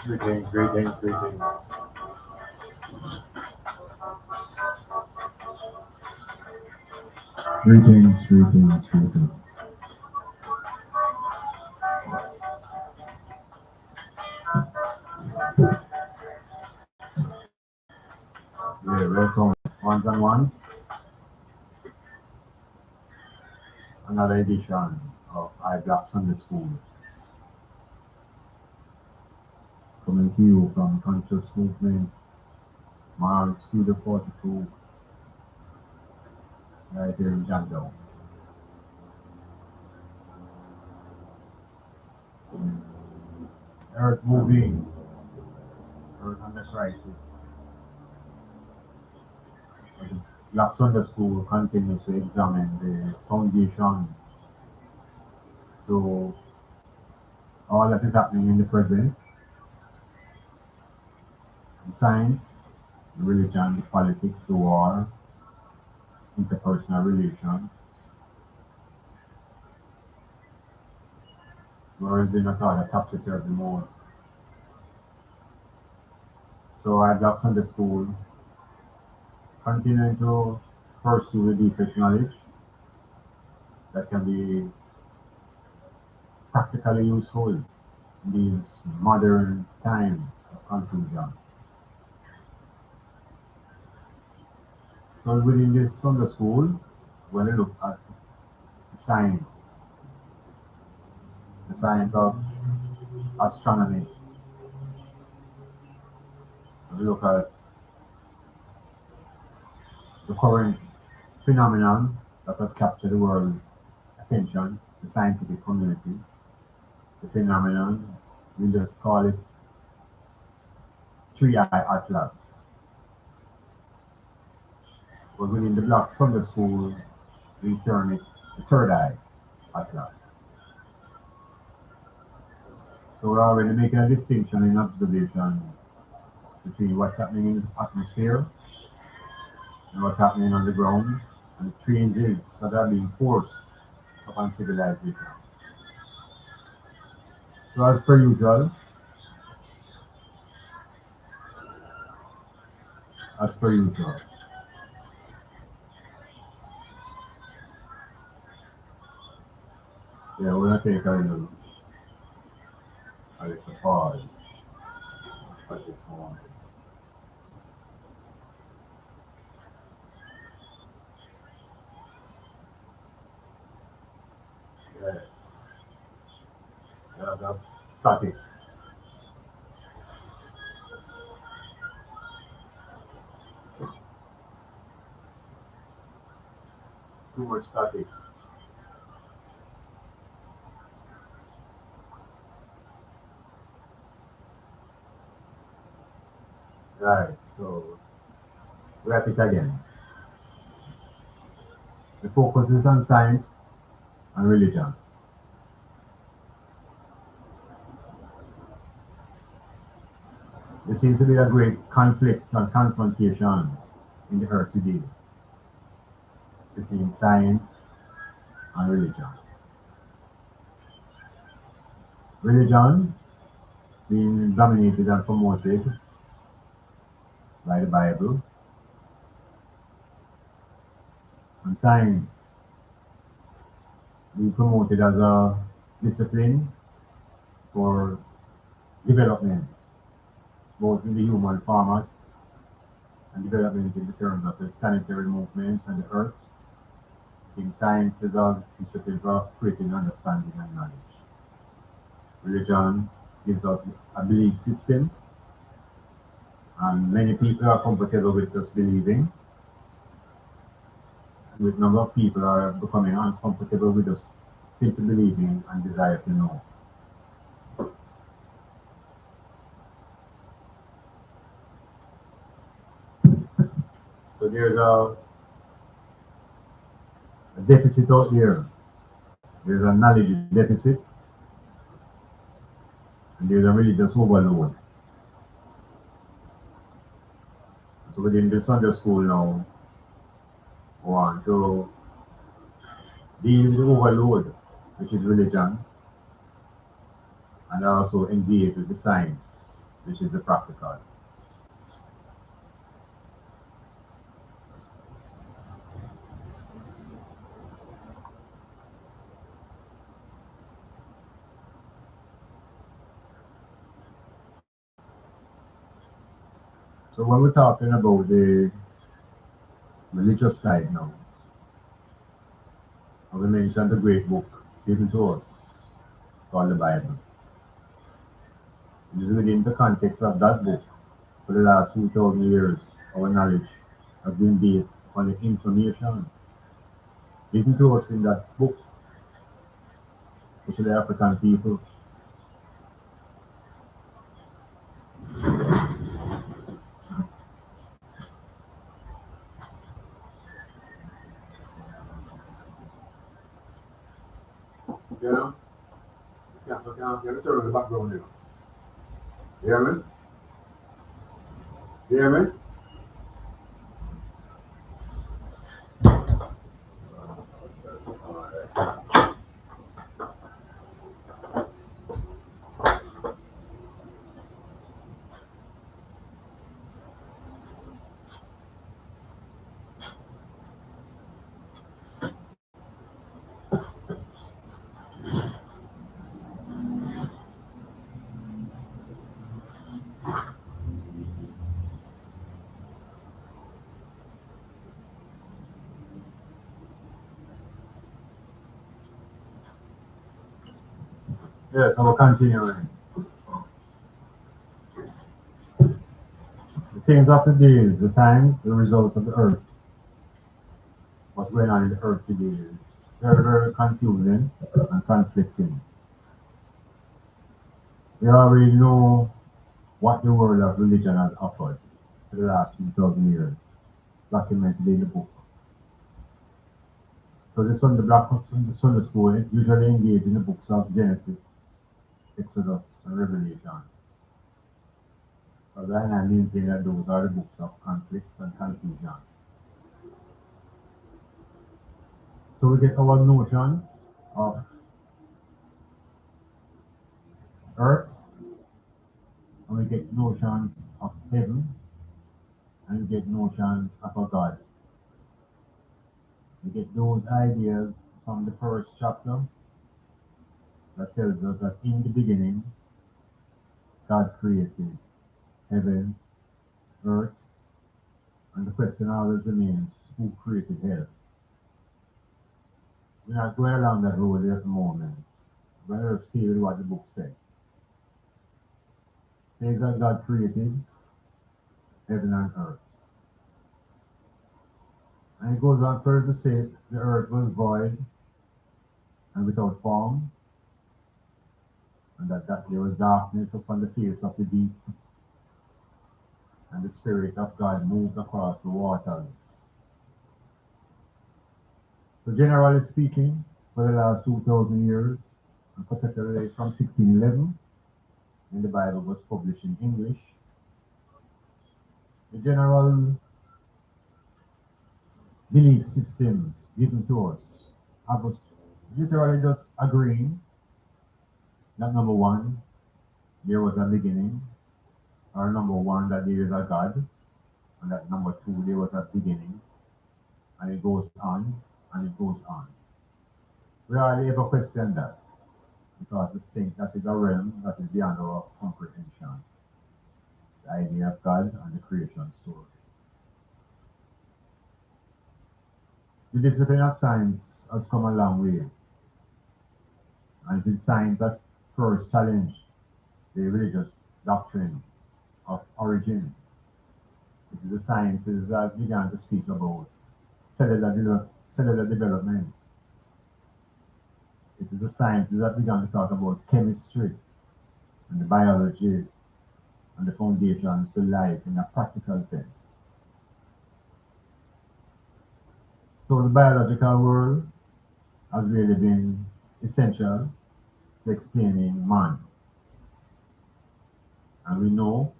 Greetings, greetings, greetings. Greetings. Yeah, welcome ones and ones. Another edition of IBLAK Sunday School. Coming to you from Conscious Movement, Mars Studio 42, Right here in Jamdown. Earth moving, Earth under crisis. The Black Sunday School continues to examine the foundation to all that is happening in the present, the science, the religion, the politics, the war, interpersonal relations, world in a sort of topsy-turvy mode. So I got Sunday School, continuing to pursue the deepest knowledge that can be practically useful in these modern times of confusion. So within this Sunday School, when we look at science, the science of astronomy, we look at the current phenomenon that has captured the world's attention, the scientific community, the phenomenon, we just call it three-eye atlas. But within the Black Sunday School, we term it the third eye atlas. So we're already making a distinction in observation between what's happening in the atmosphere and what's happening on the ground and the changes that are being forced upon civilization. So as per usual, as per usual, yeah, we're gonna take a little pause at this moment. Yeah, yeah, that's static. Too much static. Right. So we're at it again. The focus is on science and religion. There seems to be a great conflict and confrontation in the earth today between science and religion. Religion being dominated and promoted by the Bible, and science being promoted as a discipline for development, both in the human format and development in the terms of the planetary movements and the earth. In science is a discipline for creating understanding and knowledge. Religion gives us a belief system, and many people are comfortable with just believing, and with a number of people are becoming uncomfortable with just simply believing and desire to know. So there's a deficit out there. There's a knowledge deficit, and there's a religious overload. So within the Sunday school now, we want to deal with the overload, which is religion, and also engage with the science. which is the practical. So when we're talking about the religious side now, I will mention the great book given to us called the Bible. It is within the context of that book for the last 2,000 years, our knowledge has been based on the information given to us in that book, especially the African people. You know? You have to turn on the background here. You hear me? You hear me? Yes, I will continue. The things of the days, the times, the results of the earth, what's going on in the earth today is very, very confusing and conflicting. We already know what the world of religion has offered for the last 2,000 years, documented in the book. So the Sunday school usually engage in the books of Genesis, Exodus, and Revelations. But then I maintain that those are the books of conflict and confusion. So we get our notions of earth, and we get notions of heaven, and we get notions of a God. We get those ideas from the first chapter that tells us that in the beginning, God created heaven, earth, and the question always remains, who created hell? We're not going along that road at the moment. We're going to stay with what the book says. It says that God created heaven and earth. And it goes on further to say the earth was void and without form, and that there was darkness upon the face of the deep, and the Spirit of God moved across the waters. So generally speaking, for the last 2,000 years, and particularly from 1611, when the Bible was published in English, the general belief systems given to us have us literally just agreeing that number one, there was a beginning, or number one, that there is a God, and that number two, there was a beginning, and it goes on, and it goes on. We hardly ever question that, because we think that is a realm that is beyond our comprehension. The idea of God and the creation story. The discipline of science has come a long way, and it is science that first challenged the religious doctrine of origin. It is the sciences that began to speak about cellular development. It is the sciences that began to talk about chemistry and the biology and the foundations to life in a practical sense. So the biological world has really been essential to explaining man. And we know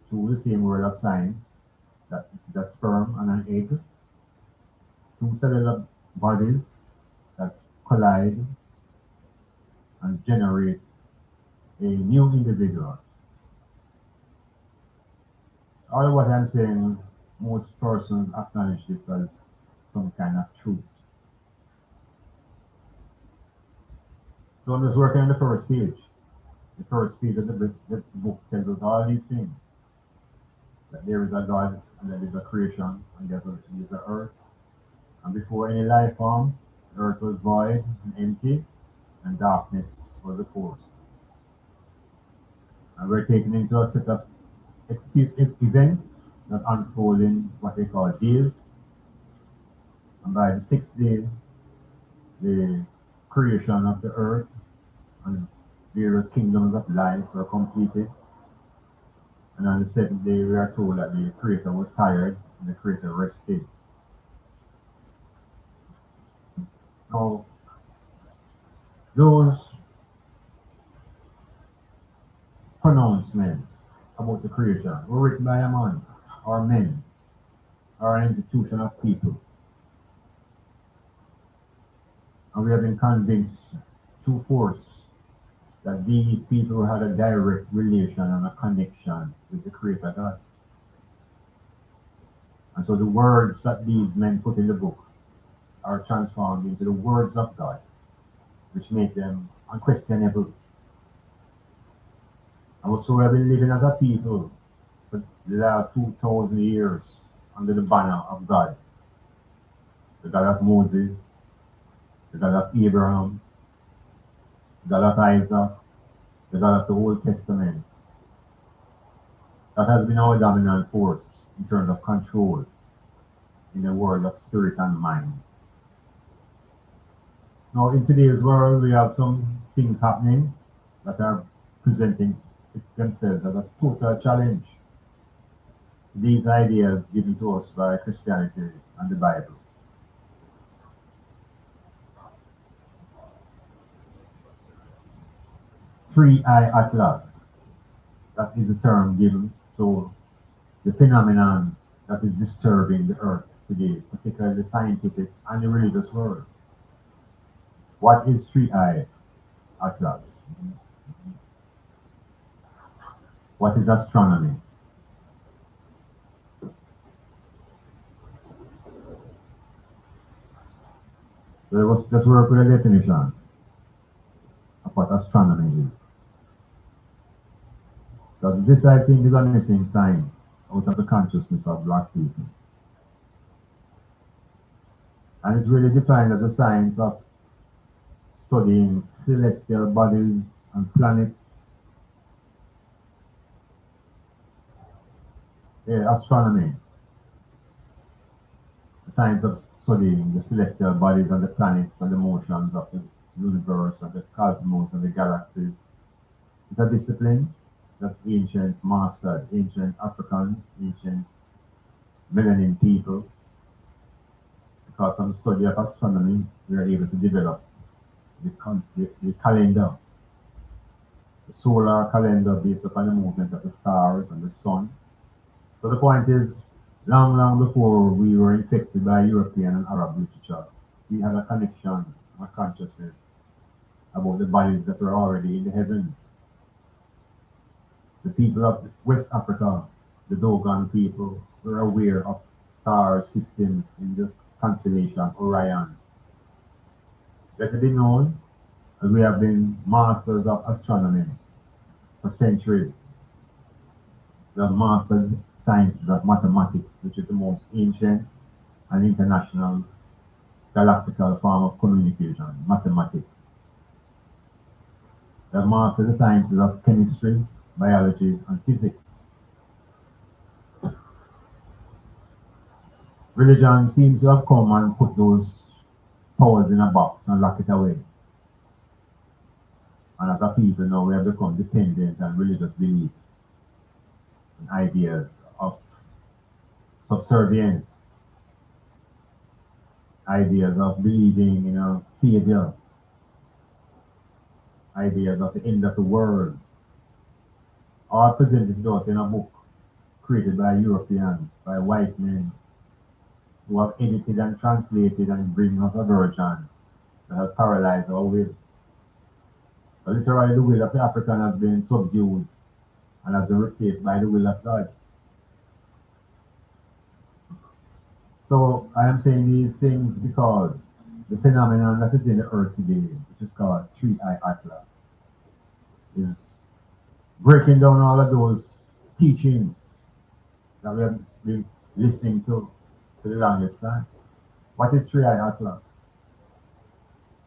through the same world of science that the sperm and an egg, two cellular bodies that collide and generate a new individual. All of what I'm saying, most persons acknowledge this as some kind of truth. So I'm just working on the first page. The first page of the book tells us all these things. That there is a God, and that there is a creation, and there is an earth. And before any life form, the earth was void and empty, and darkness was the force. And we're taken into a set of events that unfold in what they call days. And by the sixth day, the creation of the earth and various kingdoms of life were completed. And on the seventh day, we are told that the Creator was tired and the Creator rested. Now, those pronouncements about the creation were written by a man or men or an institution of people. And we have been convinced through force that these people had a direct relation and a connection with the Creator God. And so the words that these men put in the book are transformed into the words of God, which make them unquestionable. And so we have been living as a people for the last 2,000 years under the banner of God. The God of Moses, the God of Abraham, the God of Isaac, the God of the Old Testament. That has been our dominant force in terms of control in the world of spirit and mind. Now, in today's world, we have some things happening that are presenting themselves as a total challenge to these ideas given to us by Christianity and the Bible. Three-eye atlas, that is the term given to the phenomenon that is disturbing the earth today, particularly the scientific and the religious world. What is three-eye atlas? What is astronomy? So let's work with a definition of what astronomy is. So this, I think, is a missing science out of the consciousness of black people. And it's really defined as the science of studying celestial bodies and planets. Astronomy, the science of studying the celestial bodies and the planets and the motions of the universe and the cosmos and the galaxies. It's a discipline that ancients mastered, ancient Africans, ancient melanin people. Because from the study of astronomy, we are able to develop the calendar, the solar calendar based upon the movement of the stars and the sun. So the point is, long before we were infected by European and Arab literature, we had a connection, a consciousness about the bodies that were already in the heavens. The people of West Africa, the Dogon people, were aware of star systems in the constellation Orion. Let it be known that we have been masters of astronomy for centuries. We have mastered sciences of mathematics, which is the most ancient and international galactical form of communication, mathematics. We have mastered the sciences of chemistry, biology, and physics. Religion seems to have come and put those powers in a box and lock it away. And as a people now, we have become dependent on religious beliefs and ideas of subservience, ideas of believing in a savior, ideas of the end of the world, all presented to us in a book created by Europeans, by white men, who have edited and translated and bring us a version that has paralyzed our will. But literally, the will of the African has been subdued and has been replaced by the will of God. So I am saying these things because the phenomenon that is in the earth today, which is called three-eye atlas, is breaking down all of those teachings that we have been listening to for the longest time. What is three-eye atlas?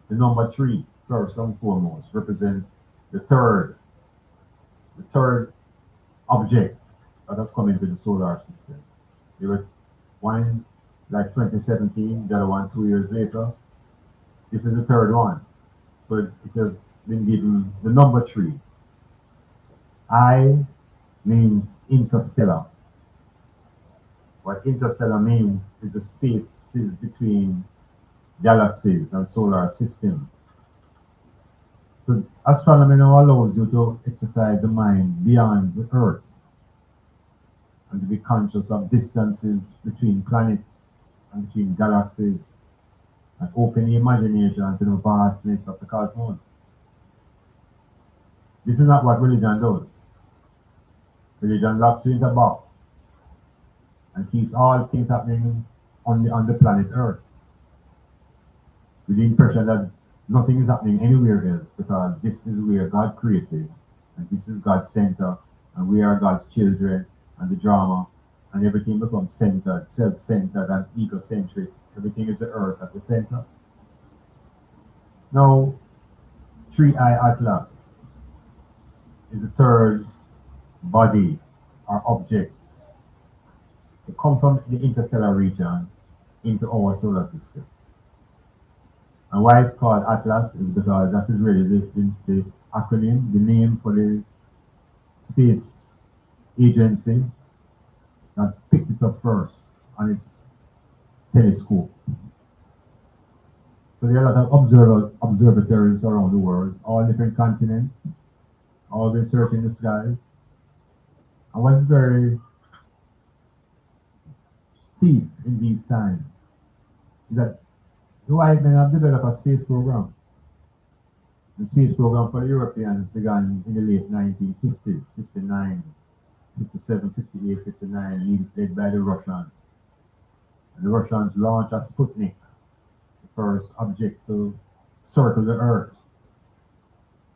The number three, first and foremost, represents the third object that has come into the solar system. There were one like 2017, the other one 2 years later. This is the third one. So it has been given the number three. I means interstellar. What interstellar means is the spaces between galaxies and solar systems. So astronomy now allows you to exercise the mind beyond the Earth and to be conscious of distances between planets and between galaxies and open the imagination to the vastness of the cosmos. This is not what religion does. Religion locks you in a box and keeps all things happening on the planet Earth with the impression that nothing is happening anywhere else because this is where God created and this is God's center and we are God's children and the drama and everything becomes centered, self-centered and egocentric. Everything is the earth at the center. Now, three-eye atlas is the third body or object to come from the interstellar region into our solar system. And why it's called Atlas is because that is really the acronym, the name for the space agency that picked it up first on its telescope. So there are a lot of observatories around the world, all different continents, all been searching the skies. And what is very steep in these times is that the white men have developed a space program. The space program for the Europeans began in the late 1960s, 59, 57, 58, 59, led by the Russians. And the Russians launched a Sputnik, the first object to circle the Earth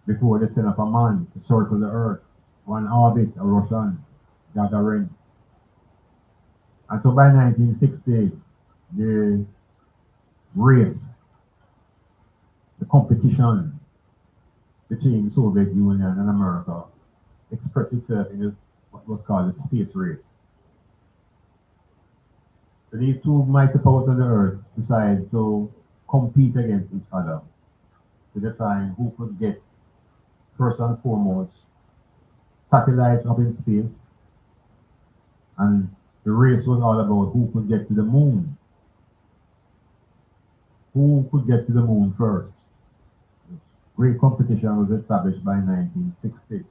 before they sent up a man to circle the Earth. One orbit, a Russian, Gagarin. And so by 1960, the race, the competition between the Soviet Union and America expressed itself in what was called the space race. So these two mighty powers on the earth decided to compete against each other to define who could get, first and foremost, satellites up in space, and the race was all about who could get to the moon. Who could get to the moon first? Great competition was established by 1960.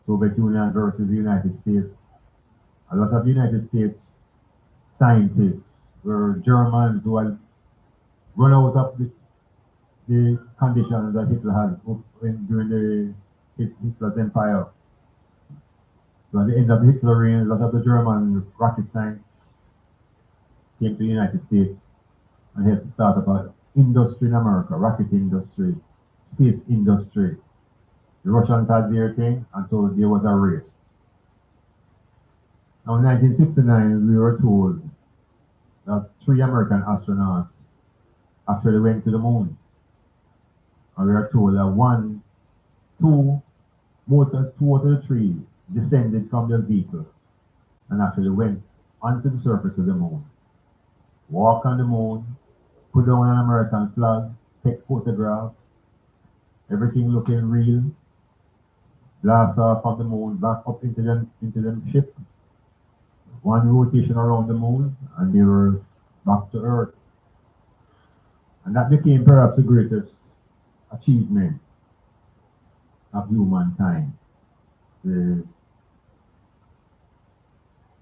Soviet Union versus the United States. A lot of United States scientists were Germans who had run out of the conditions that Hitler had during Hitler's empire. So at the end of Hitler's reign, a lot of the German rocket science came to the United States and had to start up an industry in America, rocket industry, space industry. The Russians had their thing, and so there was a race. Now in 1969, we were told that 3 American astronauts actually went to the moon. And we were told that two out of the 3 descended from their vehicle and actually went onto the surface of the moon, walk on the moon, put down an American flag, take photographs, everything looking real, blast off of the moon, back up into them ship, one rotation around the moon, and they were back to Earth. And that became perhaps the greatest achievement of humankind, the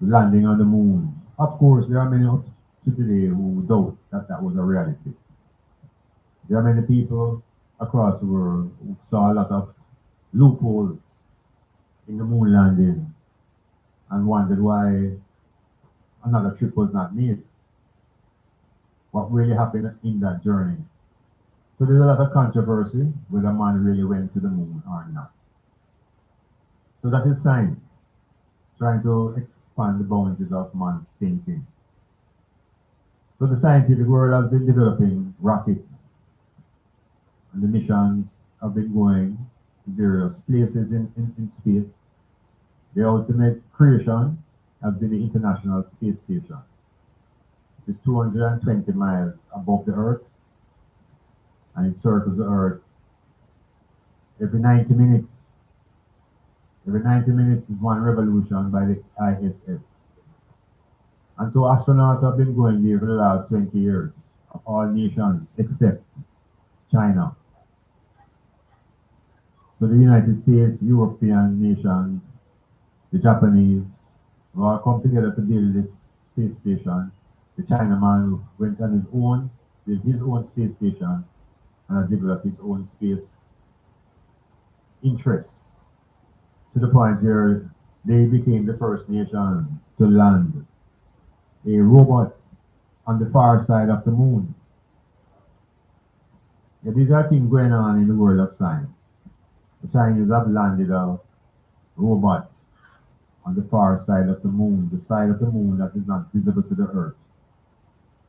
landing on the moon. Of course, there are many up to today who doubt that that was a reality. There are many people across the world who saw a lot of loopholes in the moon landing and wondered why another trip was not made. what really happened in that journey. So there's a lot of controversy whether man really went to the moon or not. So that is science, trying to expand the boundaries of man's thinking. So the scientific world has been developing rockets, and the missions have been going to various places in space. The ultimate creation has been the International Space Station, which is 220 miles above the Earth, and it circles the Earth every 90 minutes. Every 90 minutes is one revolution by the ISS. And so astronauts have been going there for the last 20 years, of all nations except China. So the United States, European nations, the Japanese, have all come together to build this space station. The Chinaman went on his own, built his own space station, and has developed his own space interests to the point where they became the first nation to land a robot on the far side of the moon. Yeah, these are things going on in the world of science. The Chinese have landed a robot on the far side of the moon, the side of the moon that is not visible to the Earth.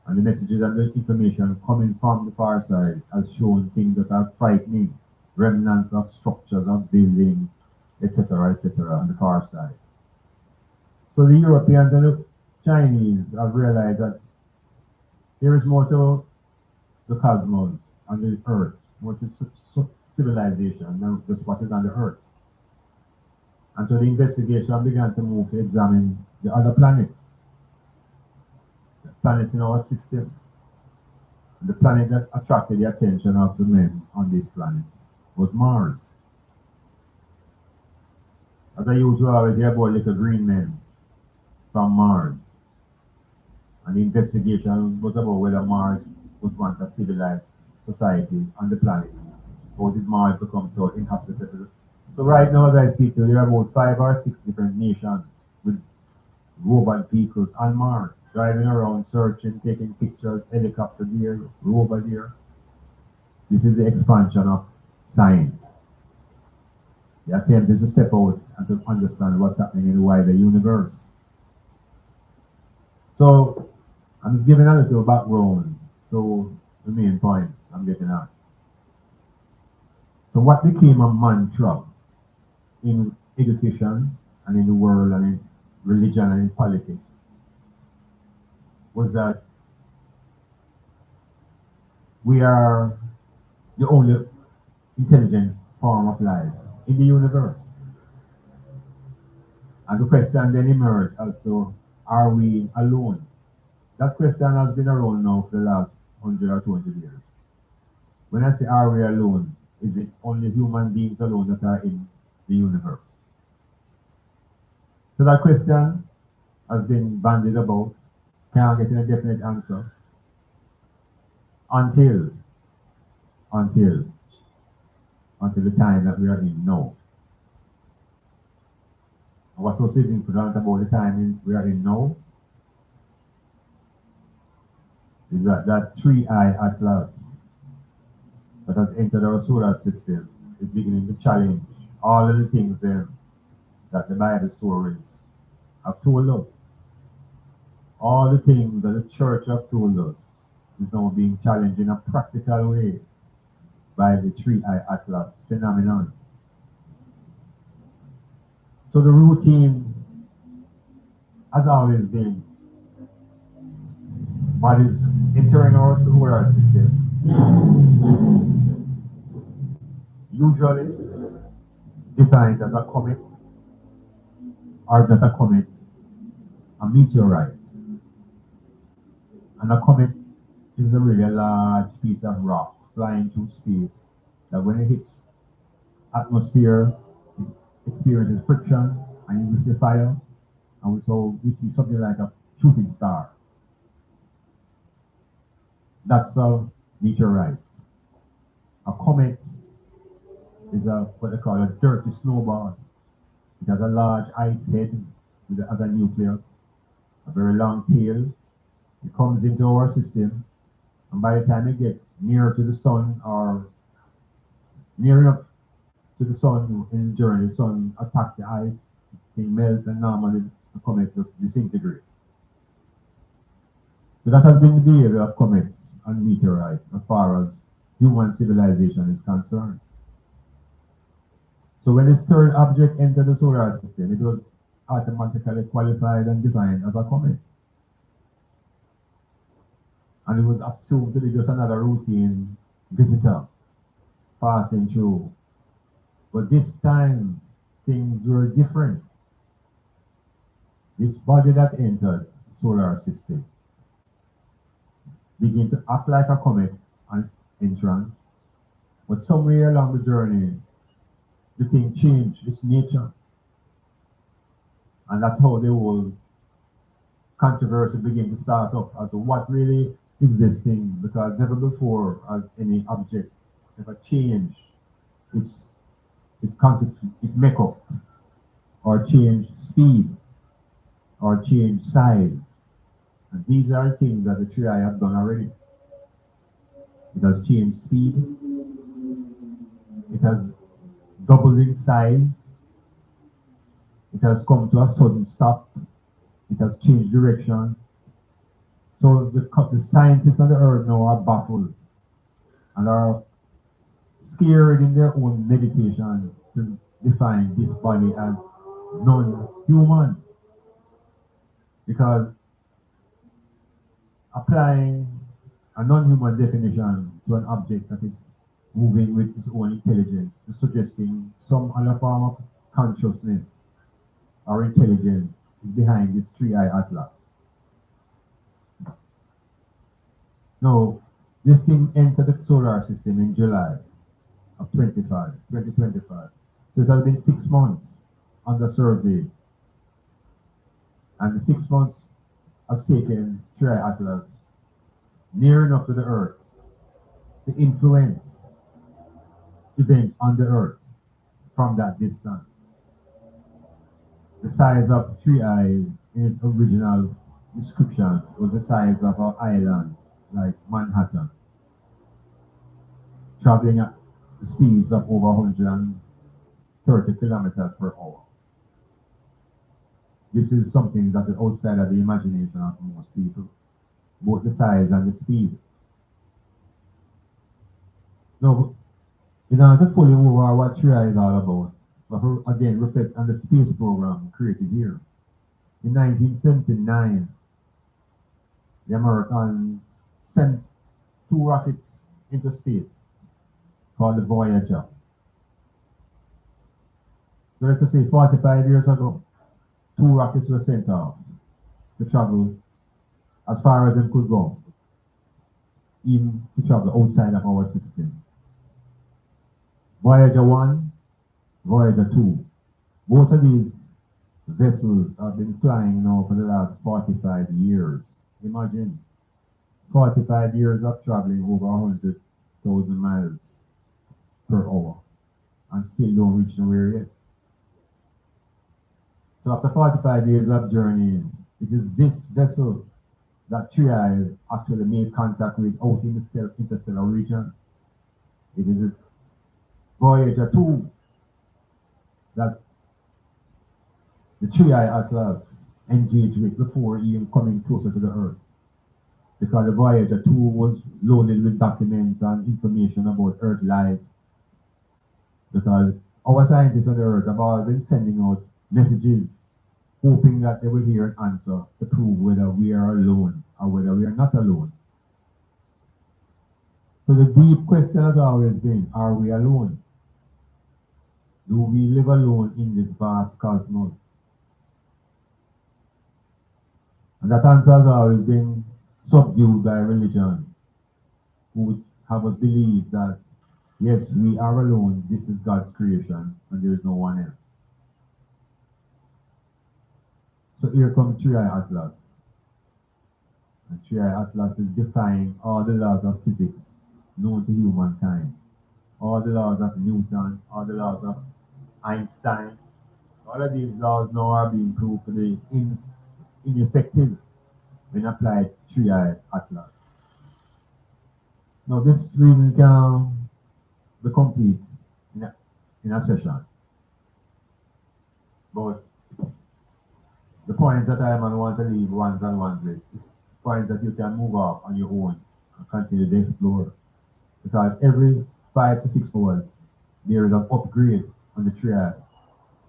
And the messages and the information coming from the far side has shown things that are frightening, remnants of structures of buildings, etc., on the far side. So the Europeans and the Chinese have realized that there is more to the cosmos and the Earth, more to civilization than just what is on the Earth. And so the investigation began to move to examine the other planets, the planets in our system. And the planet that attracted the attention of the men on this planet was Mars. As I used to always hear about little green men from Mars. And the investigation was about whether Mars would want a civilized society on the planet, or did Mars become so inhospitable? So right now, as I speak to you, there are about 5 or 6 different nations with robot vehicles on Mars, driving around, searching, taking pictures, helicopter here, rover here. This is the expansion of science. The attempt is to step out and to understand what's happening in the wider universe. So I'm just giving a little background to the main points I'm getting at. So what became a mantra in education and in the world and in religion and in politics was that we are the only intelligent form of life in the universe. And the question then emerged as to, are we alone? That question has been around now for the last 100 or 200 years. When I say are we alone, is it only human beings alone that are in the universe? So that question has been bandied about, can't get a definite answer until the time that we are in now. And what's so significant about the time we are in now is that 3-eye atlas that has entered our solar system is beginning to challenge all of the things that the Bible stories have told us. All the things that the church have told us is now being challenged in a practical way by the 3-eye atlas phenomenon. So the routine has always been what is entering our solar system, usually defined as a comet, or not a comet, a meteorite. And a comet is a really large piece of rock flying through space that when it hits atmosphere, it experiences friction and you see fire. And so we see something like a shooting star. That's a meteorite. A comet is what they call a dirty snowball. It has a large ice head as a nucleus, a very long tail. It comes into our system And by the time it gets near to the sun or near enough to the sun in its journey, the sun attacks the ice, it melts, and normally the comet just disintegrates. So that has been the behavior of comets and meteorites as far as human civilization is concerned. So when this third object entered the solar system, it was automatically qualified and defined as a comet. And it was assumed to be just another routine visitor passing through. But this time, things were different. This body that entered the solar system began to act like a comet on entrance, but somewhere along the journey, the thing changed its nature. And that's how the whole controversy began to start up as to what really is this thing, because never before has any object ever changed its constitute, its makeup, or changed speed, or changed size. And these are things that the Tri have done already. It has changed speed, it has doubled in size, it has come to a sudden stop, it has changed direction. So the scientists on the earth now are baffled and are scared in their own meditation to define this body as non-human, because applying a non-human definition to an object that is moving with its own intelligence is suggesting some other form of consciousness or intelligence is behind this three-eye atlas. Now, this thing entered the solar system in July of 2025. So it has been 6 months under survey, and the 6 months has taken three-eye atlas near enough to the Earth to influence events on the Earth from that distance. The size of Three Eye in its original description was the size of an island like Manhattan, traveling at the speeds of over 130 kilometers per hour. This is something that is outside of the imagination of most people, both the size and the speed. Now, in order to fully over what Three Eye is all about, but again reflect on the space program created here. In 1979, the Americans sent 2 rockets into space called the Voyager. So let's say 45 years ago, 2 rockets were sent off to travel as far as they could go, even to travel outside of our system. Voyager 1, Voyager 2. Both of these vessels have been flying now for the last 45 years. Imagine 45 years of traveling over 100,000 miles per hour and still don't reach nowhere yet. So after 45 years of journeying, it is this vessel that Three Eyes actually made contact with out in the interstellar region. It is Voyager 2 that the Three Eye Atlas engaged with before even coming closer to the Earth. Because the Voyager 2 was loaded with documents and information about Earth life. Because our scientists on the Earth have always been sending out messages, hoping that they will hear an answer to prove whether we are alone or whether we are not alone. So the deep question has always been, are we alone? Do we live alone in this vast cosmos? And that answer has always been subdued by religion, who would have us believe that, yes, we are alone, this is God's creation, and there is no one else. So here comes Three Eye Atlas. And Three Eye Atlas is defying all the laws of physics known to humankind. All the laws of Newton, all the laws of Einstein. All of these laws now are being proved to be ineffective when applied to Three Eye Atlas. Now, this reason can be complete in a session, but the points that I man want to leave ones and ones with is points that you can move off on your own and continue to explore. Because every 5 to 6 hours, there is an upgrade on the triad.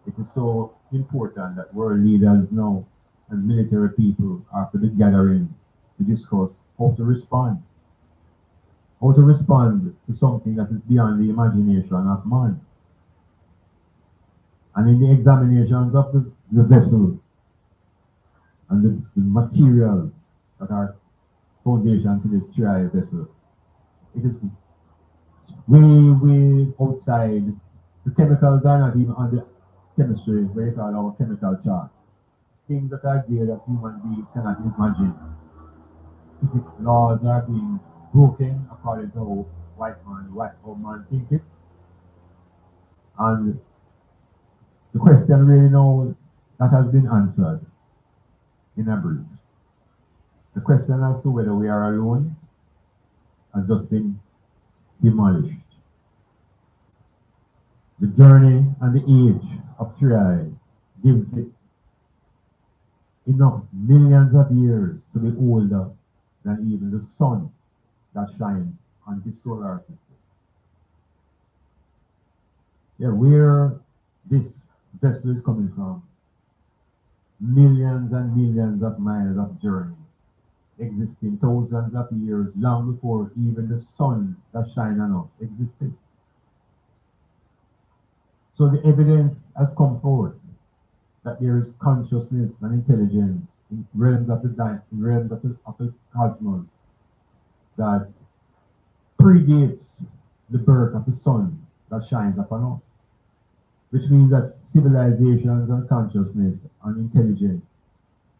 It is so important that world leaders know and military people after the gathering to discuss how to respond to something that is beyond the imagination of man. And in the examinations of the vessel and the materials that are foundation to this triad vessel, it is way outside. The chemicals are not even on the chemistry, where you call our chemical chart. Things that are there that human beings cannot imagine. Physics laws are being broken according to how how man think it. And the question really now that has been answered in a brief. The question as to whether we are alone has just been demolished. The journey and the age of triad gives it enough millions of years to be older than even the sun that shines on this solar system. Yeah, where this vessel is coming from, millions and millions of miles of journey, existing thousands of years long before even the sun that shines on us existed. So the evidence has come forth that there is consciousness and intelligence in realms of the cosmos that predates the birth of the sun that shines upon us, which means that civilizations and consciousness and intelligence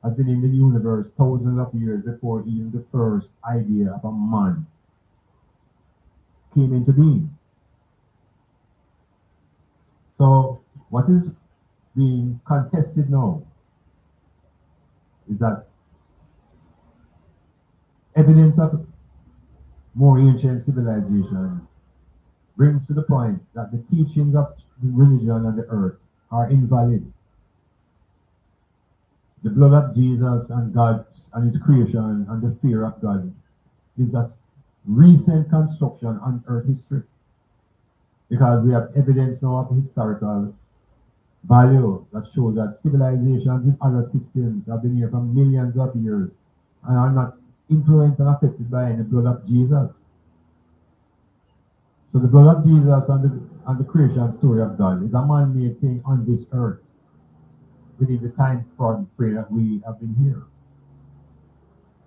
has been in the universe thousands of years before even the first idea of a man came into being. So what is being contested now is that evidence of more ancient civilization brings to the point that the teachings of the religion on the earth are invalid. The blood of Jesus and God and his creation and the fear of God is a recent construction on earth history, because we have evidence now of historical value that shows that civilizations in other systems have been here for millions of years and are not influenced and affected by any blood of Jesus. So the blood of Jesus and the creation story of God is a man-made thing on this earth within the time frame that we have been here.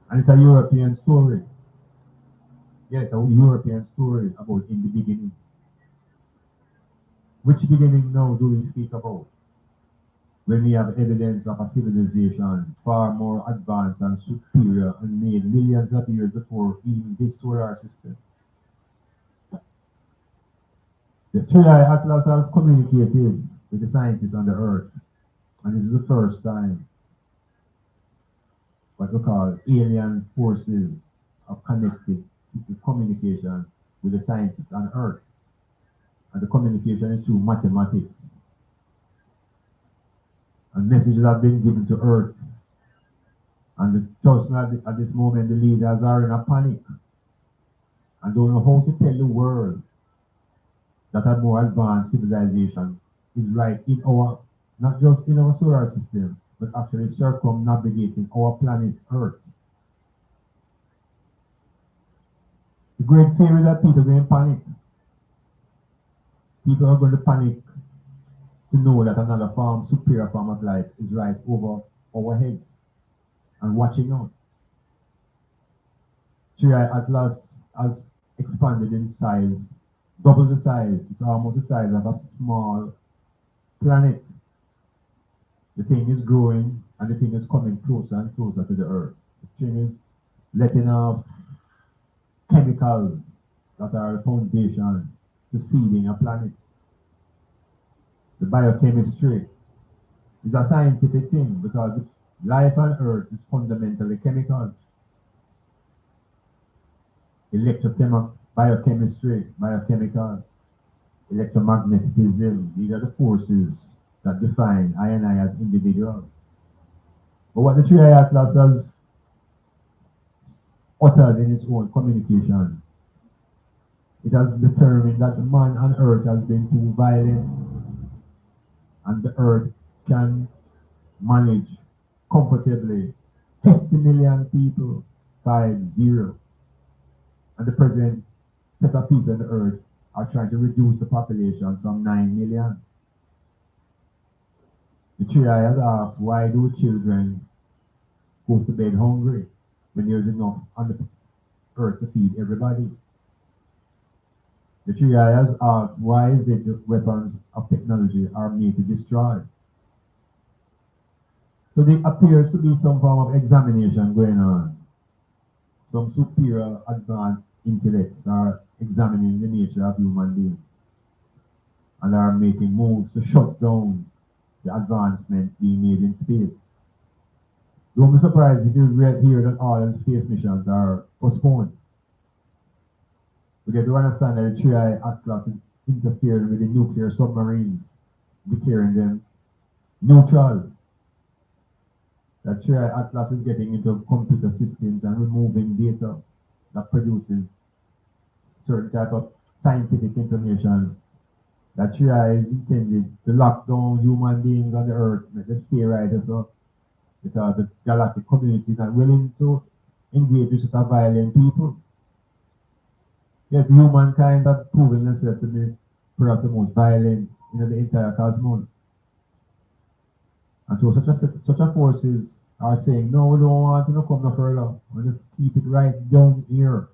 And it's a European story. Yes, a European story about in the beginning. Which beginning now do we speak about? When we have evidence of a civilization far more advanced and superior and made millions of years before even this solar system. The Triad Atlas has communicated with the scientists on the Earth, and this is the first time what we call alien forces have connected the communication with the scientists on Earth. And the communication is through mathematics. And messages have been given to Earth. And trust me, at this moment, the leaders are in a panic and don't know how to tell the world that a more advanced civilization is right in our, not just in our solar system, but actually circumnavigating our planet Earth. The great fear is that people are going to panic. People are going to panic to know that another form, superior form of life is right over our heads and watching us. Triad Atlas has expanded in size, double the size. It's almost the size of a small planet. The thing is growing and the thing is coming closer and closer to the Earth. The thing is letting off chemicals that are a foundation to seeding a planet. The biochemistry is a scientific thing because life on Earth is fundamentally chemical. biochemistry, biochemical, electromagnetism. These are the forces that define I and I as individuals. But what the 3i Atlas has uttered in its own communication, it has determined that man on earth has been too violent, and the earth can manage comfortably 50 million people, 50. And the present set of people on the earth are trying to reduce the population from 9 million. The 3i has asked, why do children go to bed hungry when there's enough on the earth to feed everybody? The 3i has asked, why is it that weapons of technology are made to destroy? So there appears to be some form of examination going on. Some superior advanced intellects are examining the nature of human beings and are making moves to shut down the advancements being made in space. Don't be surprised if you hear that all the space missions are postponed. Because you understand that the 3i Atlas is interfering with the nuclear submarines, declaring them neutral. That 3i Atlas is getting into computer systems and removing data that produces certain type of scientific information. That 3i is intended to lock down human beings on the earth, make them stay right as well, because the galactic community is not willing to engage with such violent people. Yes, humankind have proven themselves to be perhaps the most violent in the entire cosmos. And so such a forces are saying, no, we don't want to come no further. We just keep it right down here.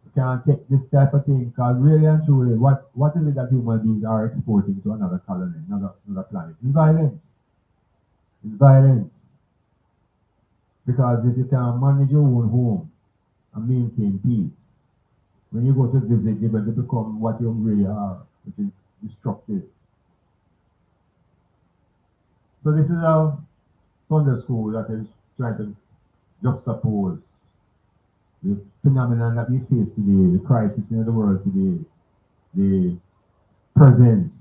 We can't take this type of thing, because really and truly, what is it that human beings are exporting to another colony, another planet? It's violence. It's violence. Because if you can manage your own home and maintain peace, when you go to visit, you're going to become what you really are, which is destructive. So this is a Sunday school that is trying to juxtapose the phenomenon that we face today, the crisis in the world today, the presence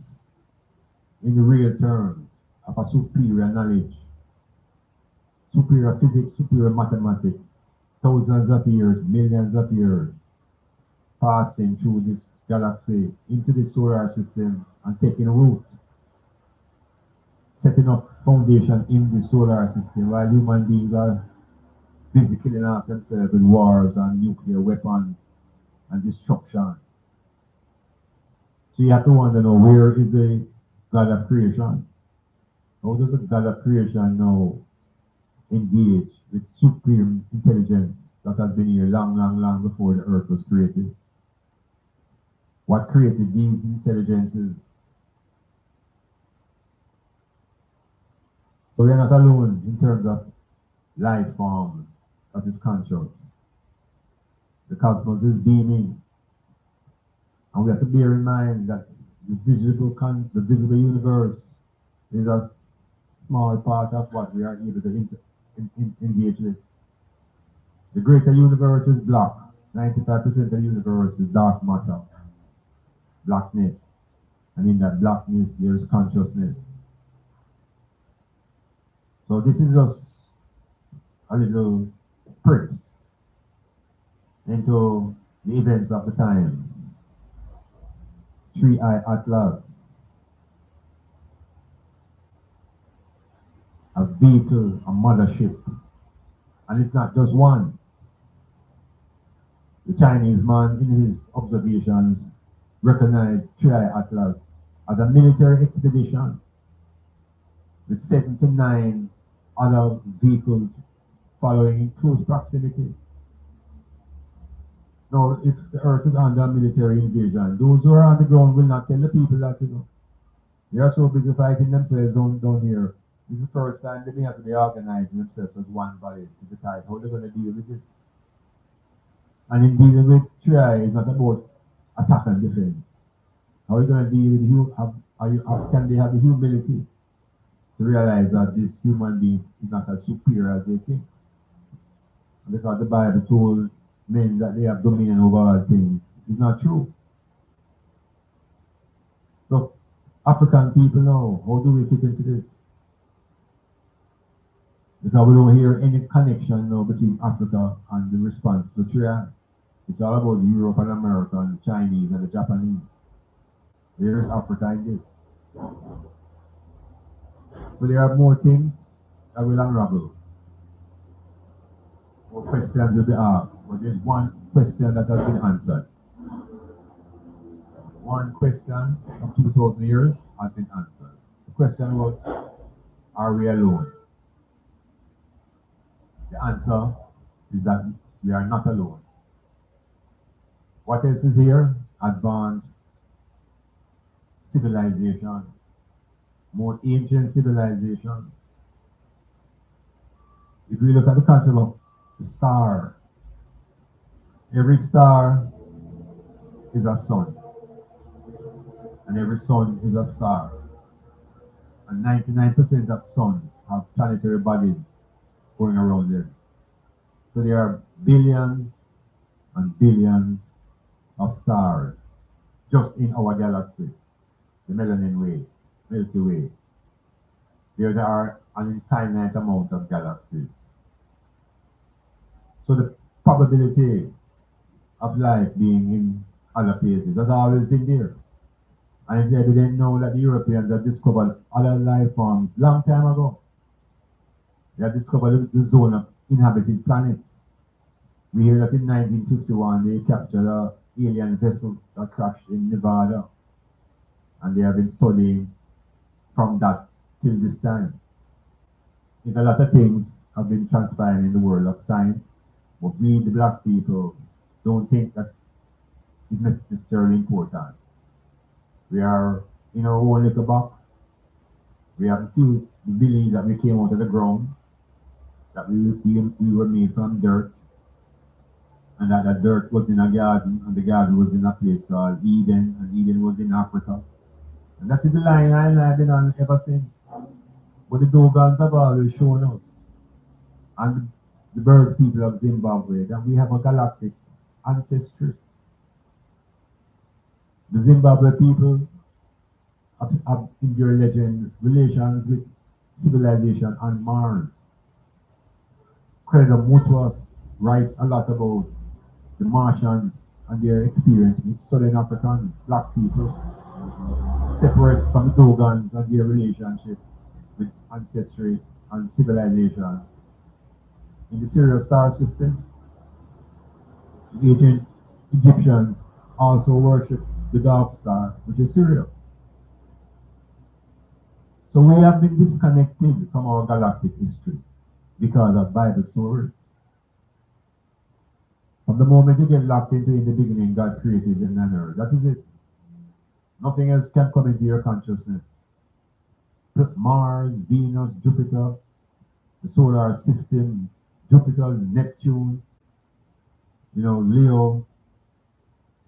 in the real terms of a superior knowledge, superior physics, superior mathematics, thousands of years, millions of years, passing through this galaxy into the solar system and taking root, setting up foundation in the solar system, while human beings are busy killing off themselves with wars and nuclear weapons and destruction. So you have to wonder now, where is the God of creation? How does the God of creation now engage with supreme intelligence that has been here long, long, long before the earth was created? What created these intelligences? So we are not alone in terms of life forms that is conscious. The cosmos is beaming. And we have to bear in mind that the visible universe is a small part of what we are able to engage with. The greater universe is black. 95% of the universe is dark matter, blackness. And in that blackness, there is consciousness. So this is just a little prips into the events of the times. 3i Atlas, a vehicle, a mothership, and it's not just one. The Chinese man, in his observations, recognized 3i Atlas as a military expedition with 7 to 9 other vehicles following in close proximity. Now, if the earth is under military invasion, those who are on the ground will not tell the people that, they are so busy fighting themselves down here. This is the first time they may have to be organizing themselves as one body to decide how they're going to deal with it. And in dealing with 3i, it's not about attack and defense. How are you going to deal with can they have the humility to realize that this human being is not as superior as they think? And because the Bible told meant that they have dominion over all things. It's not true. So, African people now, how do we fit into this? Because we don't hear any connection now between Africa and the response to triad. It's all about Europe and America and the Chinese and the Japanese. Where is Africa in this? So there are more things that will unravel. More questions will be asked. But there's one question that has been answered. One question of 2,000 years has been answered. The question was, are we alone? The answer is that we are not alone. What else is here? Advanced civilizations, more ancient civilizations. If we look at the concept of the star, every star is a sun, and every sun is a star. And 99% of suns have planetary bodies going around them. So there are billions and billions of stars just in our galaxy, the Melanin Way, Milky Way. There are an infinite amount of galaxies. So the probability of life being in other places has always been there. And it's evident now that the Europeans have discovered other life forms long time ago. They have discovered the zone of inhabited planets. We hear that in 1951 they captured an alien vessel that crashed in Nevada. And they have been studying from that till this time. If a lot of things have been transpiring in the world of science, but we, the black people, don't think that it's necessarily important. We are in our own little box. We have a few believe that we came out of the ground, that we were made from dirt, and that the dirt was in a garden, and the garden was in a place called Eden, and Eden was in Africa. And that is the line I've been on ever since. But the Dogons have always shown us, and the bird people of Zimbabwe, that we have a galactic ancestry. The Zimbabwe people have in their legend relations with civilization on Mars. Credo Mutuas writes a lot about the Martians and their experience with Southern African black people, separate from the Dogons and their relationship with ancestry and civilizations. In the Sirius star system, the ancient Egyptians also worshipped the dark star, which is Sirius. So we have been disconnected from our galactic history because of Bible stories. From the moment you get locked into in the beginning, God created heaven and earth. That is it. Nothing else can come into your consciousness. Mars, Venus, Jupiter, the solar system, Jupiter, Neptune, Leo.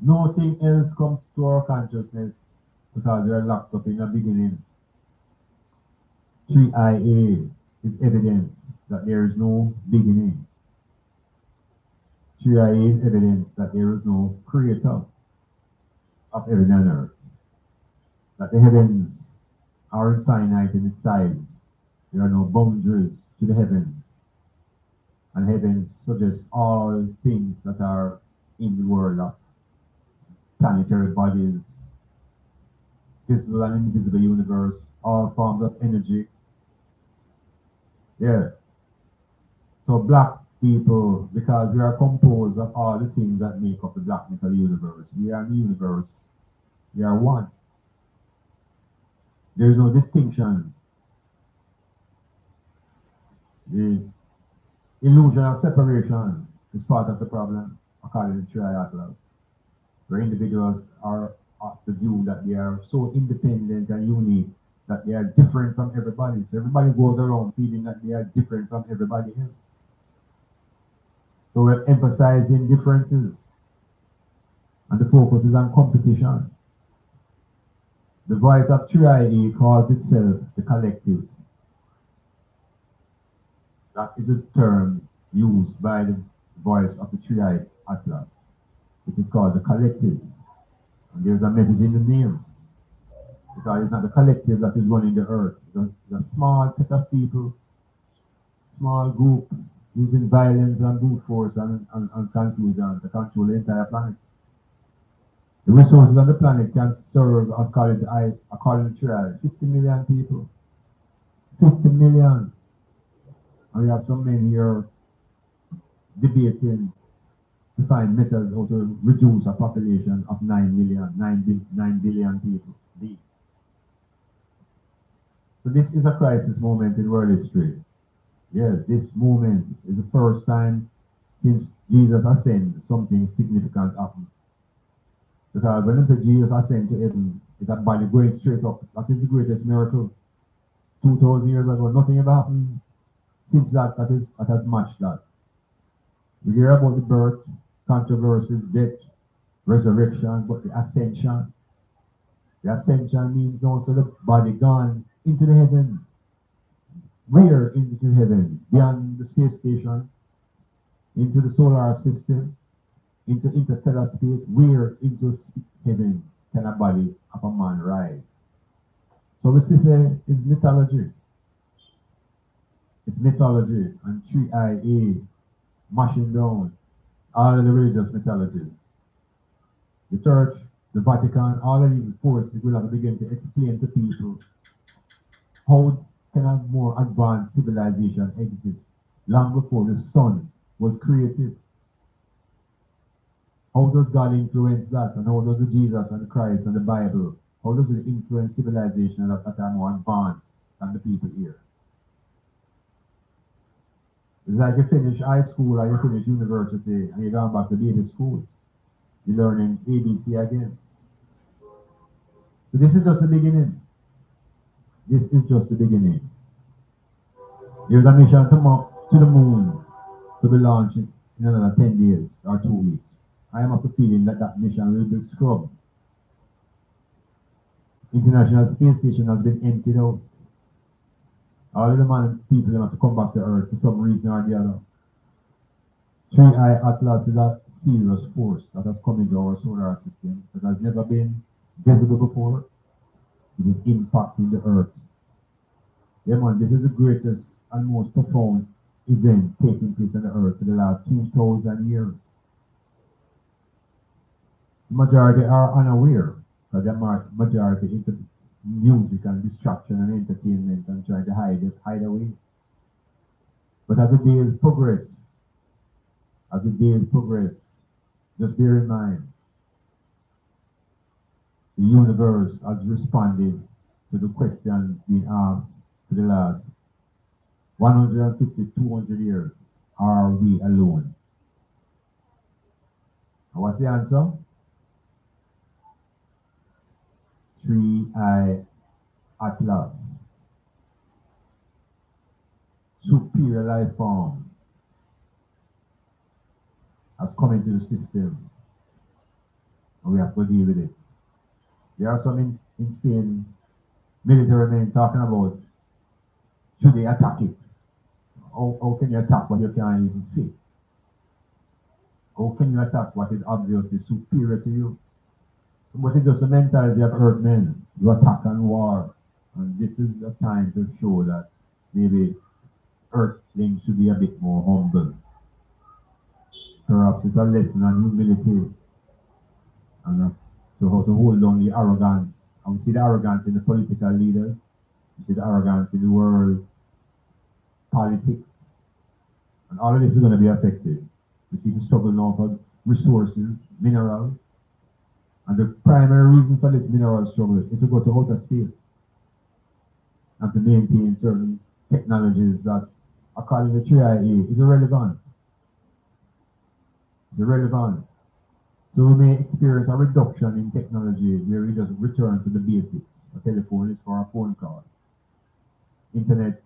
Nothing else comes to our consciousness because we are locked up in the beginning. 3IA is evidence that there is no beginning. 3IA is evidence that there is no creator of heaven and earth. That the heavens are infinite in its size. There are no boundaries to the heavens. And heavens suggest all things that are in the world of planetary bodies, visible and invisible universe, all forms of energy. Yeah. So black people, because we are composed of all the things that make up the blackness of the universe. We are in the universe. We are one. There is no distinction. The illusion of separation is part of the problem, according to Triatlas, where individuals are of the view that they are so independent and unique that they are different from everybody. So everybody goes around feeling that they are different from everybody else. So we're emphasizing differences, and the focus is on competition. The voice of 3IA calls itself the collective. That is a term used by the voice of the 3IA Atlas. It is called the collective. And there's a message in the name. Because it's not the collective that is running the earth. It's a small set of people, small group, using violence and brute force and confusion to control the entire planet. The resources on the planet can serve, according to trial, 50 million people. 50 million. And we have some men here debating to find methods how to reduce a population of 9 billion people. So this is a crisis moment in world history. Yes, this moment is the first time since Jesus ascended something significant happened. Because when they say Jesus ascended to heaven, it's a body going straight up. That is the greatest miracle. 2,000 years ago, nothing ever happened since that has matched that. We hear about the birth, controversies, death, resurrection, but the ascension means also the body gone into the heavens. Where into the heavens? Beyond the space station, into the solar system, into interstellar space. Where into heaven can a body of a man rise? So we see it's mythology. It's mythology and 3IA mashing down all of the religious mythologies. The church, the Vatican, all of these forces will have to begin to explain to people how can a more advanced civilization exist long before the sun was created. How does God influence that? And how does the Jesus and the Christ and the Bible, how does it influence civilization that are more advanced than the people here? It's like you finish high school or you finish university and you're going back to baby school. You're learning ABC again. So this is just the beginning. This is just the beginning. There's a mission to the moon to be launched in another 10 days or 2 weeks. I am of the feeling that mission will be scrubbed. International Space Station has been emptied out. All of the people have to come back to Earth for some reason or the other. 3I Atlas is a serious force that has come into our solar system that has never been visible before. It is impacting the Earth. Yeah, man, this is the greatest and most profound event taking place on the Earth for the last 2,000 years. The majority are unaware, because the majority into music and distraction and entertainment and trying to hide away. But as the days progress, just bear in mind, the universe has responded to the questions being asked for the last 150, 200 years. Are we alone? And what's the answer? 3I Atlas. Superior life form has come into the system and we have to deal with it. There are some insane military men talking about should they attack it? How can you attack what you can't even see? How can you attack what is obviously superior to you? But it's just the mentality of Earth men. You attack and war. And this is a time to show that maybe Earthlings should be a bit more humble. Perhaps it's a lesson on humility and to how to hold on the arrogance. And we see the arrogance in the political leaders. We see the arrogance in the world politics. And all of this is going to be affected. We see the struggle now for resources, minerals. And the primary reason for this mineral struggle is to go to outer space and to maintain certain technologies that, according to 3IA, is irrelevant. It's irrelevant. So we may experience a reduction in technology where we just return to the basics. A telephone is for a phone call. Internet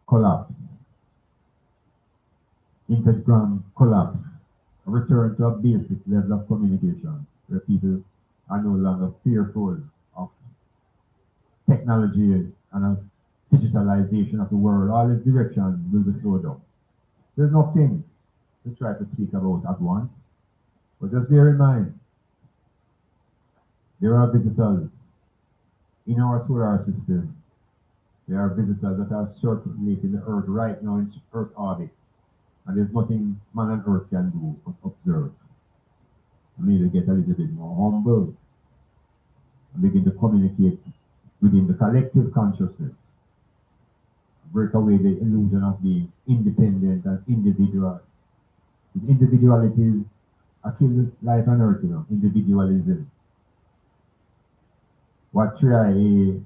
collapse. Intergram collapse. A return to a basic level of communication where people are no longer fearful of technology and of digitalization of the world. All this direction will be slowed down. There's enough things to try to speak about at once. But just bear in mind, there are visitors in our solar system. There are visitors that are circulating the Earth right now in Earth orbit. And there's nothing man on Earth can do but observe. I need to get a little bit more humble and begin to communicate within the collective consciousness. Break away the illusion of being independent and individual. Because individuality I kill life on earth, individualism. What three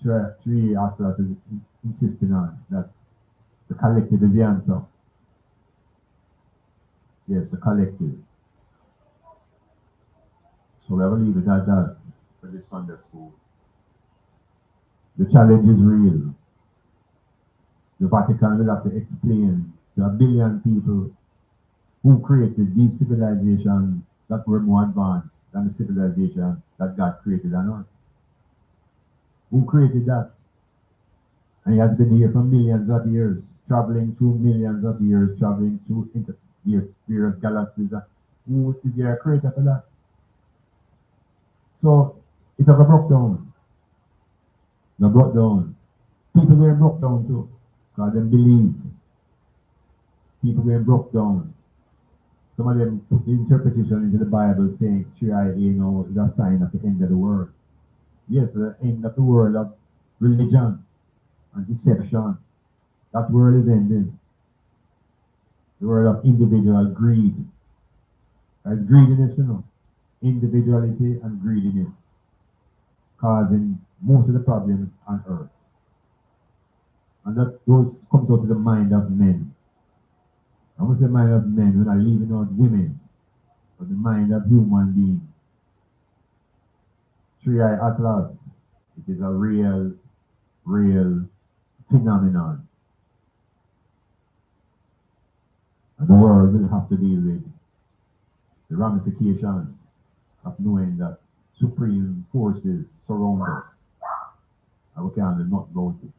Atlas is insisting on, that the collective is the answer. Yes, the collective. So we have to leave it at that for this Sunday school. The challenge is real. The Vatican will have to explain to 1 billion people who created these civilizations that were more advanced than the civilization that God created on earth. Who created that? And he has been here for millions of years, traveling through millions of years, traveling through various galaxies. Who is there a creator for that? So it have broke down. They broke down. People were broke down too, because they believe. People were broke down. Some of them put the interpretation into the Bible saying 3IA is a sign of the end of the world. Yes, the end of the world of religion and deception. That world is ending. The world of individual greed. There's greediness, individuality and greediness causing most of the problems on earth. And those comes out of the mind of men. I won't say mind of men, we're not leaving out women, but the mind of human beings. 3i Atlas, it is a real phenomenon. And the world will have to deal with the ramifications of knowing that supreme forces surround us. And we can't not about it.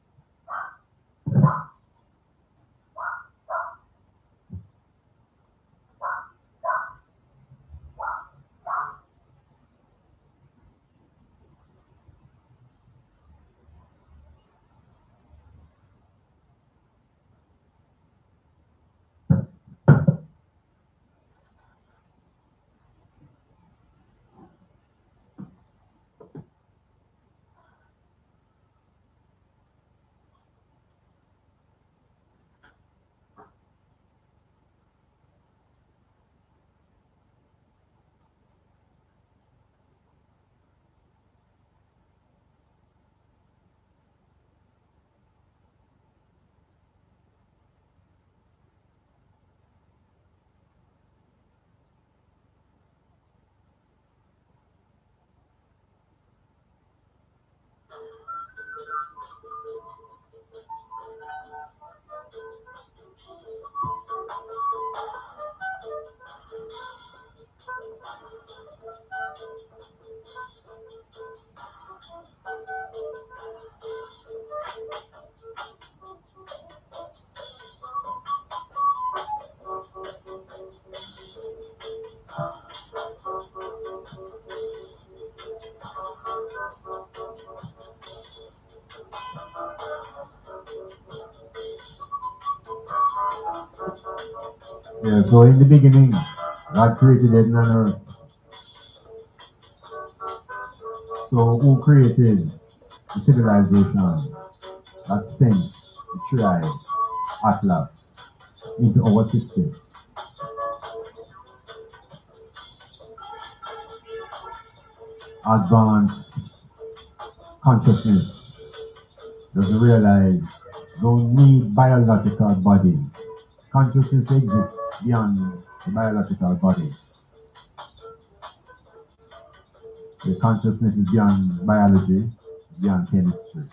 Yeah, so in the beginning, God created heaven and earth. So who created the civilization that sent the tribe Atlas into our system? Advanced consciousness doesn't realize don't need biological body. Consciousness exists beyond the biological body. The consciousness is beyond biology, beyond chemistry.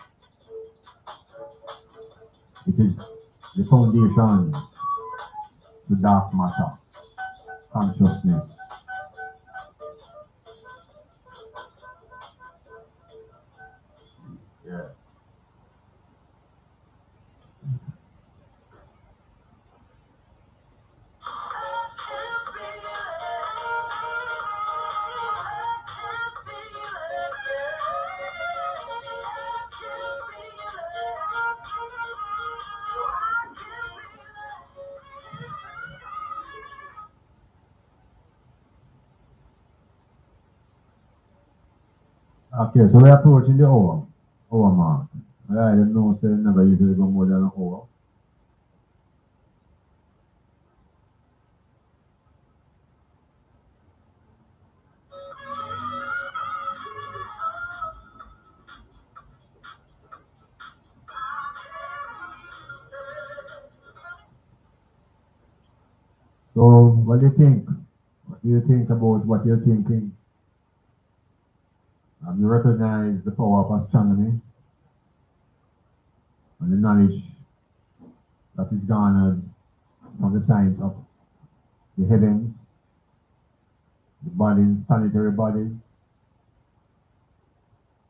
It is the foundation to dark matter, consciousness. Yeah. Okay, so we're approaching the hour mark. I don't know, say never usually go more than an hour. So, what do you think? What do you think about what you're thinking? You recognize the power of astronomy and the knowledge that is garnered from the science of the heavens, the bodies, planetary bodies,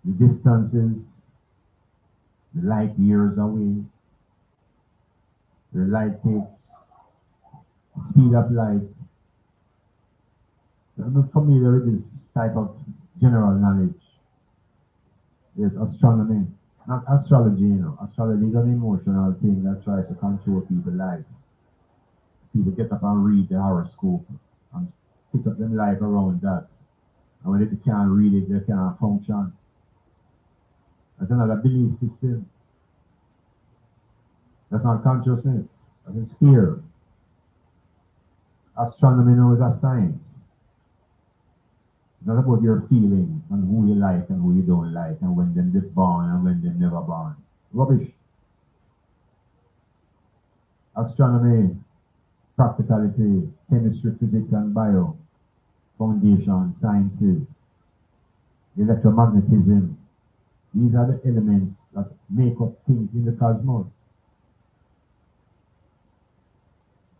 the distances, the light years away, the light takes, the speed of light. I'm not familiar with this type of general knowledge. There's astronomy, not astrology, you know. Astrology is an emotional thing that tries to control people's lives. People get up and read the horoscope and pick up their life around that. And when they can't read it, they can't function. That's another belief system. That's not consciousness. That's fear. Astronomy now is a science. It's not about your feelings and who you like and who you don't like and when they're born and when they're never born. Rubbish. Astronomy, practicality, chemistry, physics and bio, foundation, sciences, electromagnetism. These are the elements that make up things in the cosmos.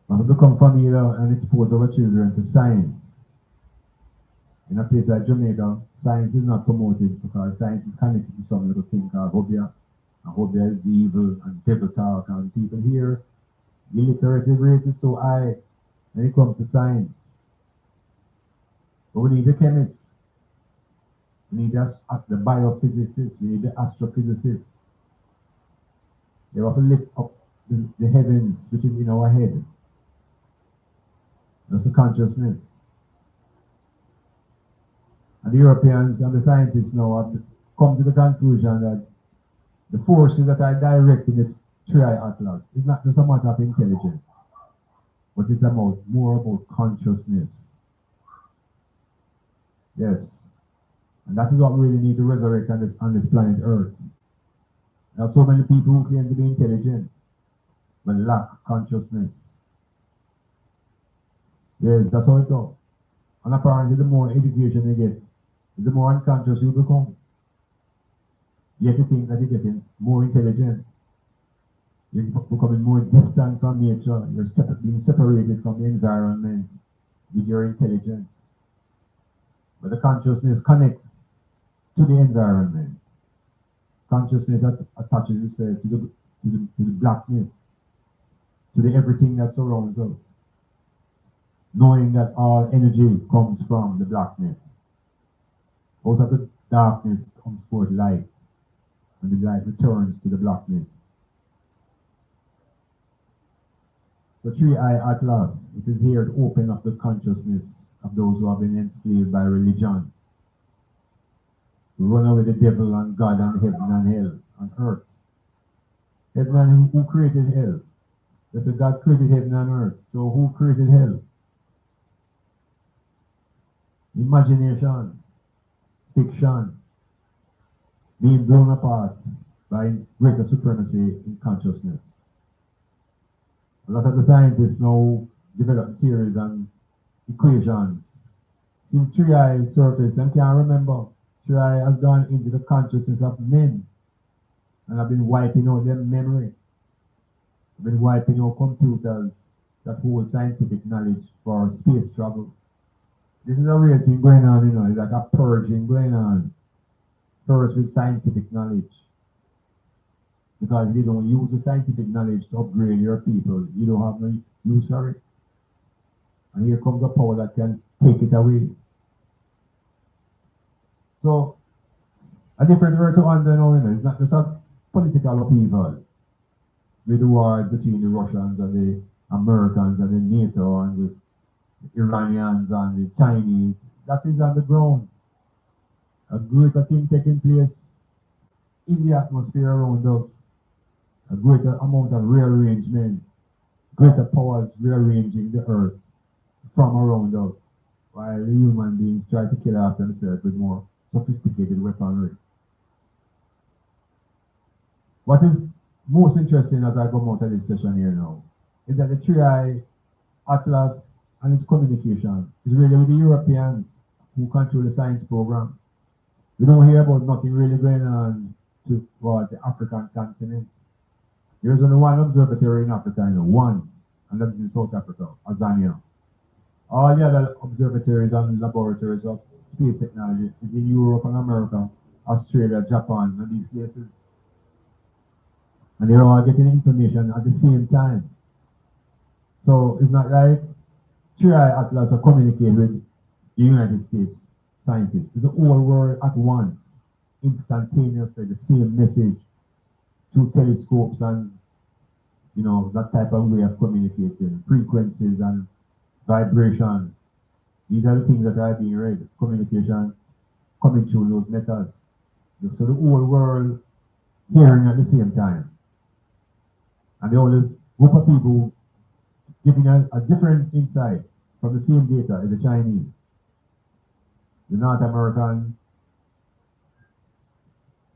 When we become familiar and expose our children to science, in a place like Jamaica, science is not promoted because science is connected to some little thing called hobia. And hobia is evil and devil talk, and people here, the literacy rate is so high when it comes to science. But we need the chemists, we need the biophysicists, we need the astrophysicists. They have to lift up the heavens, which is in our head. That's the consciousness. And the Europeans and the scientists now have come to the conclusion that the forces that are directing the tri-atlas is not just a matter of intelligence, but it's more about consciousness. Yes. And that is what we really need to resurrect on this planet Earth. There are so many people who claim to be intelligent, but lack consciousness. Yes, that's how it goes. And apparently the more education you get, the more unconscious you become. Yet you think that you're getting more intelligent. You're becoming more distant from nature. You're being separated from the environment with your intelligence. But the consciousness connects to the environment. Consciousness attaches itself to the blackness, to the everything that surrounds us, knowing that all energy comes from the blackness. Out of the darkness comes forth light, and the light returns to the blackness. The three-eye atlas, it is here to open up the consciousness of those who have been enslaved by religion, to run away the devil and God and heaven and hell and earth. Heaven and who created hell? They said God created heaven and earth. So who created hell? Imagination, fiction, being blown apart by greater supremacy in consciousness. A lot of the scientists now develop theories and equations. Since three-eye surface, and can't remember, three-eye has gone into the consciousness of men and have been wiping out their memory. Have been wiping out computers that hold scientific knowledge for space travel. This is a real thing going on, you know, it's like a purging going on. First with scientific knowledge. Because if you don't use the scientific knowledge to upgrade your people, you don't have no use for it. And here comes a power that can take it away. So, a different word to understand, it's not just a political upheaval with the war between the Russians and the Americans and the NATO and the Iranians and the Chinese. That is on the ground. a greater thing taking place in the atmosphere around us, a greater amount of rearrangement, greater powers rearranging the earth from around us, while the human beings try to kill off themselves with more sophisticated weaponry. What is most interesting as I come out of this session here now is that the 3i Atlas and its communication is really with the Europeans who control the science programs. We don't hear about nothing really going on towards the African continent. There's only one observatory in Africa, one, and that's in South Africa, Azania. All the other observatories and laboratories of space technology is in Europe and America, Australia, Japan, and these places. And they're all getting information at the same time. So it's not like 3i Atlas are communicating with the United States scientists. It's the whole world at once, instantaneously, the same message through telescopes and that type of way of communicating, frequencies and vibrations. These are the things that are being read, communication coming through those methods. So the whole world hearing at the same time. And the only group of people giving a different insight from the same data is the Chinese. The North American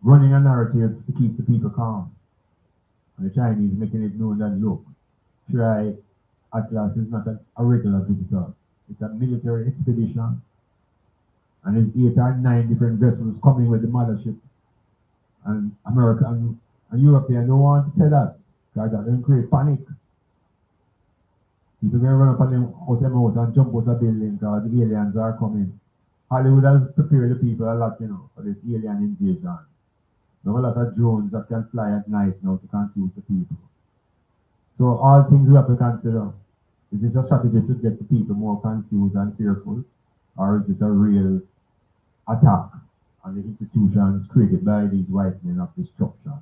running a narrative to keep the people calm. And the Chinese making it known that, look, 3i Atlas is not a regular visitor. It's a military expedition. And there's 8 or 9 different vessels coming with the mothership. And America and Europeans don't want to say that, because that will create panic. People can run up on them out them house and jump out of building because the aliens are coming. Hollywood has prepared the people a lot, for this alien invasion. There are a lot of drones that can fly at night now to confuse the people. So all things we have to consider. Is this a strategy to get the people more confused and fearful? Or is this a real attack on the institutions created by these white men of destruction?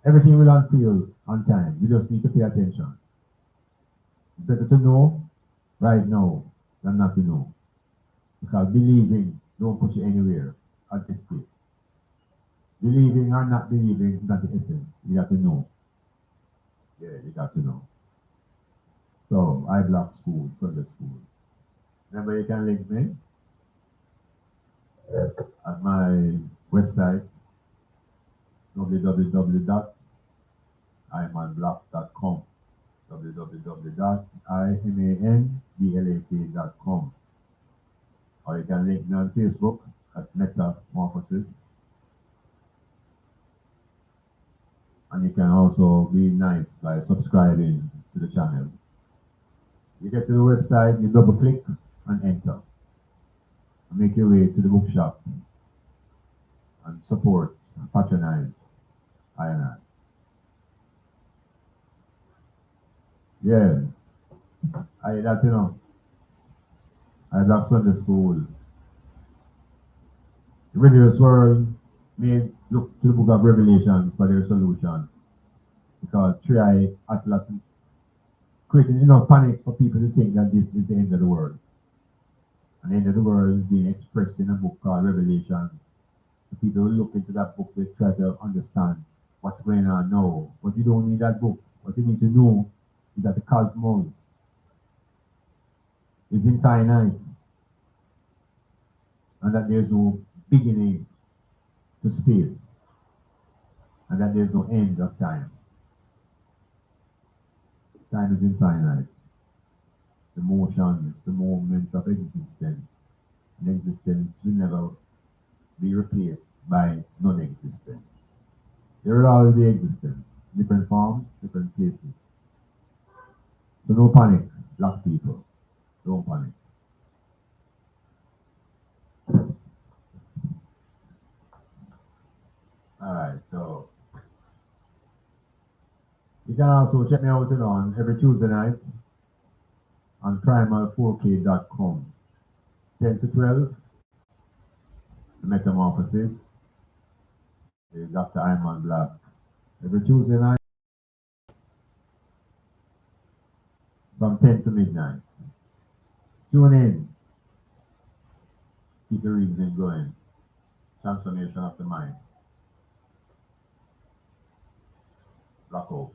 Everything will unfold on time. We just need to pay attention. It's better to know right now than not to know. Because believing don't put you anywhere at this stage. Believing or not believing is not the essence. You got to know. Yeah, you got to know. So, IBLAK school, Sunday school. Remember, you can link me at my website, www.imanblak.com, www.imanblak.com. Or you can link me on Facebook at Metamorphosis. And you can also be nice by subscribing to the channel. You get to the website, you double click and enter. And make your way to the bookshop and support and patronize I and I. Yeah, that I love Sunday school. The religious world may look to the book of Revelations for their solution. Because 3i Atlas creating enough panic for people to think that this is the end of the world. And the end of the world is being expressed in a book called Revelations. So people will look into that book, they try to understand what's going on now. But you don't need that book. What you need to know is that the cosmos is infinite. And that there's no beginning to space. And that there's no end of time. Time is infinite. The motions, the moments of existence. And existence will never be replaced by non-existence. There will always be existence, different forms, different places. So no panic, black people, don't panic. Alright, so you can also check me out on every Tuesday night on primal4k.com. 10 to 12, the Metamorphosis, is Dr. Iman Black. Every Tuesday night from 10 to midnight. Tune in. keep the reasoning going. Transformation of the mind. Blackout.